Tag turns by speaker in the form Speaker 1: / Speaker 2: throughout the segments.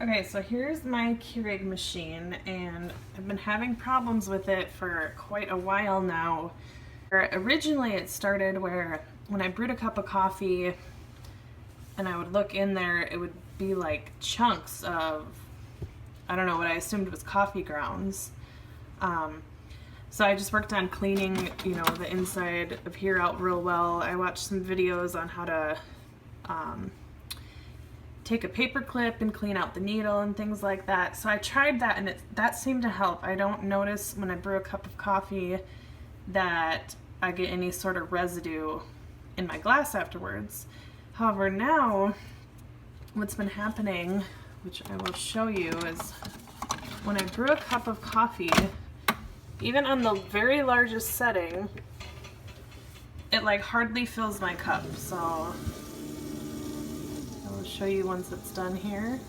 Speaker 1: Okay, so here's my Keurig machine, and I've been having problems with it for quite a while now. Originally it started where when I brewed a cup of coffee and I would look in there, it would be like chunks of, I don't know, what I assumed was coffee grounds. So I just worked on cleaning, the inside of here out real well. I watched some videos on how to take a paper clip and clean out the needle and things like that. So I tried that, and that seemed to help. I don't notice when I brew a cup of coffee that I get any sort of residue in my glass afterwards. However, now what's been happening, which I will show you, is when I brew a cup of coffee, even on the very largest setting, it like hardly fills my cup. So I'll show you once it's done here.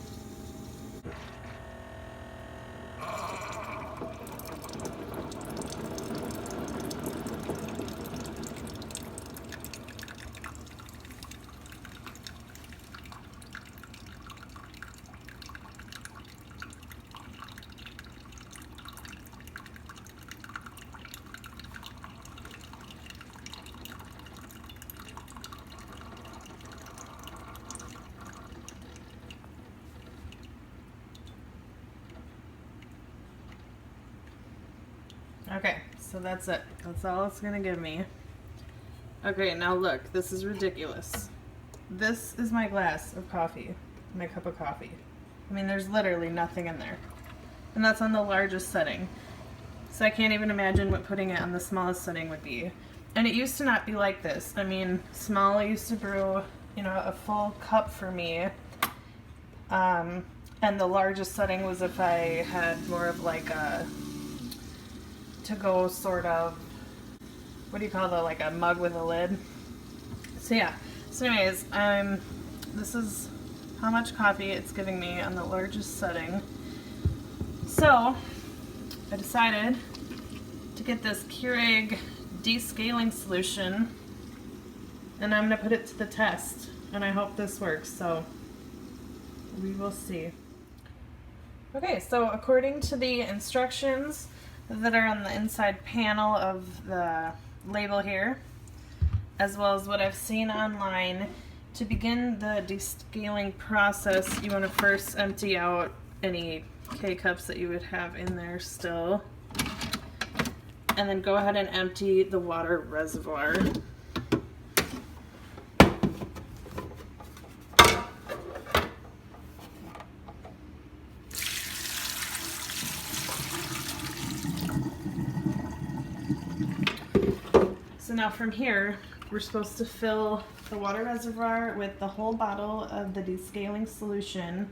Speaker 1: Okay, so that's it. That's all it's gonna give me. Okay, now look, this is ridiculous. This is my glass of coffee, my cup of coffee. I mean, there's literally nothing in there. And that's on the largest setting. So I can't even imagine what putting it on the smallest setting would be. And it used to not be like this. I mean, small, I used to brew, a full cup for me. And the largest setting was if I had more of like a to-go sort of, what do you call it, like a mug with a lid. So yeah, so anyways, this is how much coffee it's giving me on the largest setting. So I decided to get this Keurig Descaling Solution, and I'm going to put it to the test, and I hope this works, so we will see. Okay, so according to the instructions that are on the inside panel of the label here, as well as what I've seen online, to begin the descaling process, you want to first empty out any K-cups that you would have in there still, and then go ahead and empty the water reservoir. So now from here, we're supposed to fill the water reservoir with the whole bottle of the descaling solution,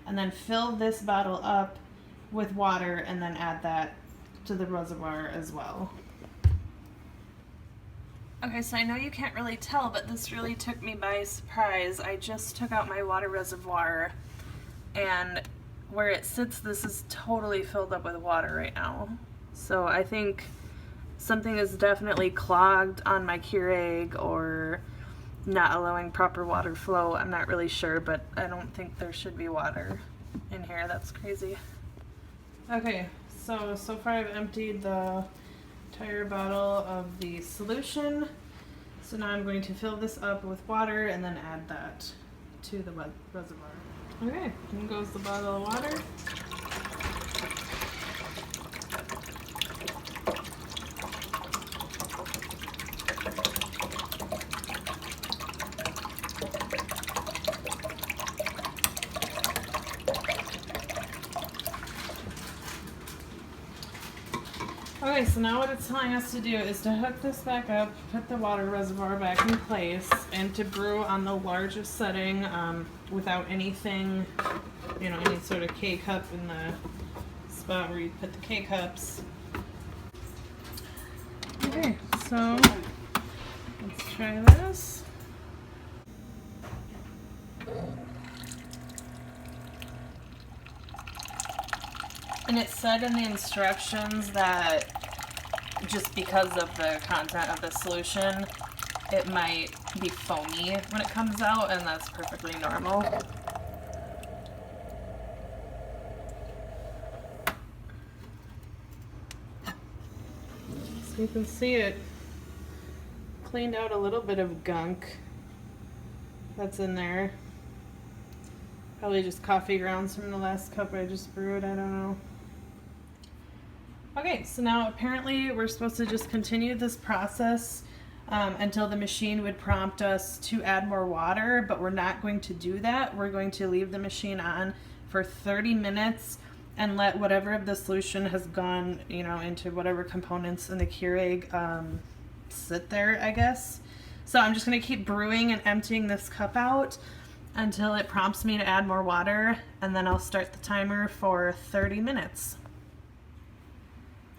Speaker 1: and then fill this bottle up with water, and then add that to the reservoir as well. Okay, so I know you can't really tell, but this really took me by surprise. I just took out my water reservoir, and where it sits, this is totally filled up with water right now. So I think something is definitely clogged on my Keurig, or not allowing proper water flow. I'm not really sure, but I don't think there should be water in here. That's crazy. Okay, so far I've emptied the entire bottle of the solution. So now I'm going to fill this up with water and then add that to the reservoir. Okay, in goes the bottle of water. Okay, so now what it's telling us to do is to hook this back up, put the water reservoir back in place, and to brew on the largest setting without anything, any sort of K-cup in the spot where you put the K-cups. Okay, so let's try this. And it said in the instructions that just because of the content of the solution, it might be foamy when it comes out, and that's perfectly normal. So you can see it cleaned out a little bit of gunk that's in there. Probably just coffee grounds from the last cup I just brewed, I don't know. Okay, so now apparently we're supposed to just continue this process until the machine would prompt us to add more water, but we're not going to do that. We're going to leave the machine on for 30 minutes and let whatever of the solution has gone, you know, into whatever components in the Keurig sit there, I guess. So I'm just gonna keep brewing and emptying this cup out until it prompts me to add more water, and then I'll start the timer for 30 minutes.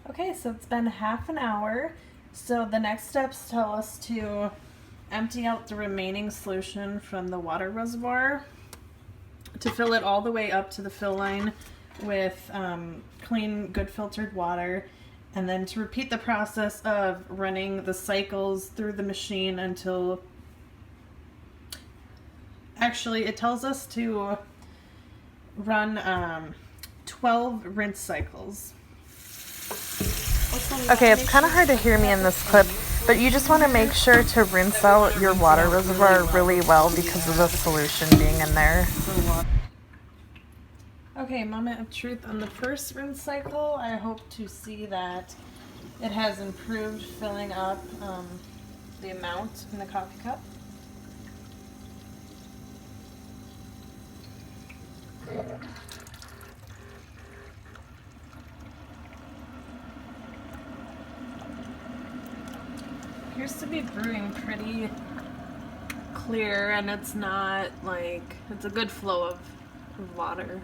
Speaker 1: Okay, so it's been half an hour. So the next steps tell us to empty out the remaining solution from the water reservoir, to fill it all the way up to the fill line with clean, good filtered water, and then to repeat the process of running the cycles through the machine until, actually it tells us to run 12 rinse cycles.
Speaker 2: Okay, it's kind of hard to hear me in this clip, but you just want to make sure to rinse out your water reservoir really well because of the solution being in there.
Speaker 1: Okay, moment of truth on the first rinse cycle. I hope to see that it has improved filling up the amount in the coffee cup. Appears to be brewing pretty clear, and it's not like, it's a good flow of water.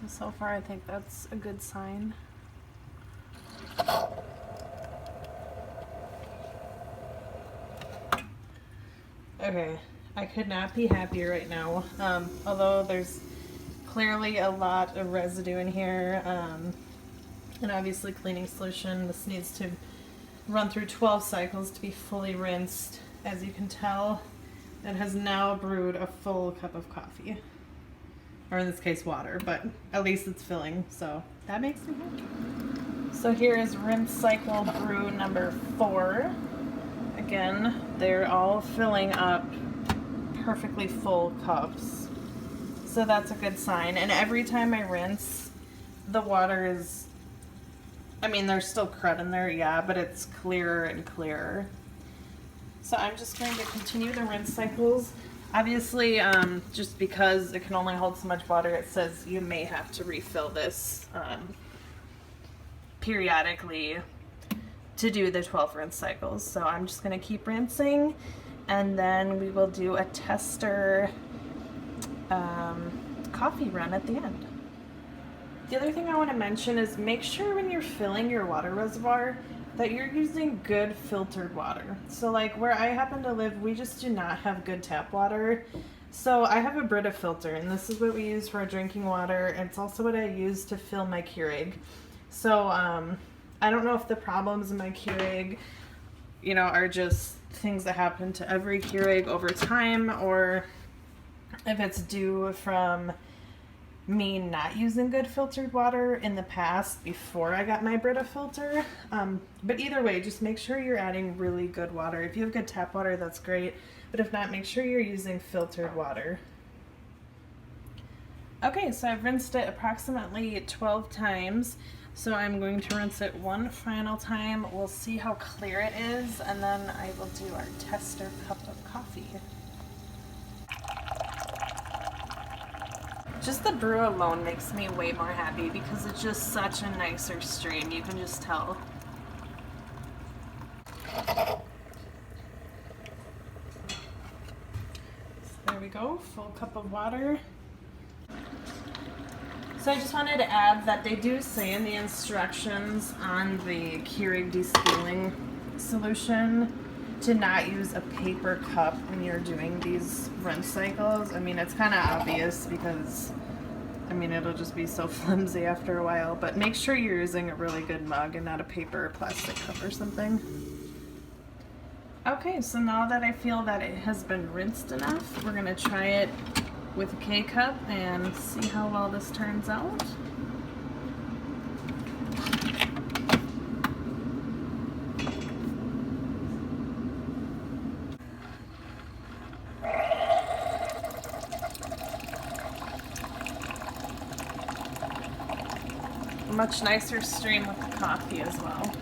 Speaker 1: So far I think that's a good sign. Okay, I could not be happier right now. Although there's clearly a lot of residue in here, and obviously cleaning solution. This needs to run through 12 cycles to be fully rinsed. As you can tell, it has now brewed a full cup of coffee. Or in this case water, but at least it's filling, so that makes me happy. So here is rinse cycle brew number 4. Again, they're all filling up perfectly full cups. So that's a good sign. And every time I rinse, the water is, I mean, there's still crud in there, yeah, but it's clearer and clearer. So I'm just going to continue the rinse cycles. Obviously, just because it can only hold so much water, it says you may have to refill this periodically to do the 12 rinse cycles. So I'm just going to keep rinsing, and then we will do a tester coffee run at the end. The other thing I want to mention is make sure when you're filling your water reservoir that you're using good filtered water. So like where I happen to live, we just do not have good tap water. So I have a Brita filter, and this is what we use for our drinking water. It's also what I use to fill my Keurig. So I don't know if the problems in my Keurig, you know, are just things that happen to every Keurig over time, or if it's due from me not using good filtered water in the past before I got my Brita filter. But either way, just make sure you're adding really good water. If you have good tap water, that's great, but if not, make sure you're using filtered water. Okay, so I've rinsed it approximately 12 times, so I'm going to rinse it one final time. We'll see how clear it is, and then I will do our tester cup of coffee. Just the brew alone makes me way more happy because it's just such a nicer stream. You can just tell. So there we go, full cup of water. So I just wanted to add that they do say in the instructions on the Keurig Descaling Solution to not use a paper cup when you're doing these rinse cycles. I mean, it's kind of obvious because, I mean, it'll just be so flimsy after a while, but make sure you're using a really good mug and not a paper or plastic cup or something. Okay, so now that I feel that it has been rinsed enough, we're gonna try it with a K-cup and see how well this turns out. much nicer stream with the coffee as well.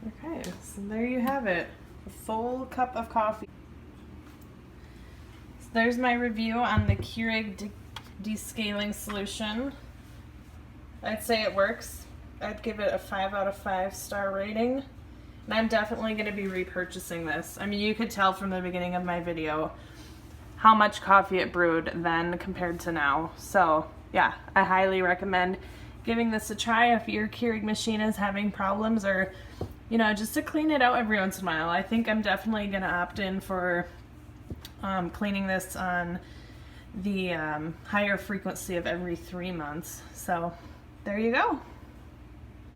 Speaker 1: Okay, so there you have it, a full cup of coffee. So there's my review on the Keurig Descaling Solution. I'd say it works. I'd give it a 5 out of 5 star rating. And I'm definitely going to be repurchasing this. I mean, you could tell from the beginning of my video how much coffee it brewed then compared to now. So yeah, I highly recommend giving this a try if your Keurig machine is having problems, or you know, just to clean it out every once in a while. I think I'm definitely going to opt in for cleaning this on the higher frequency of every 3 months. So there you go.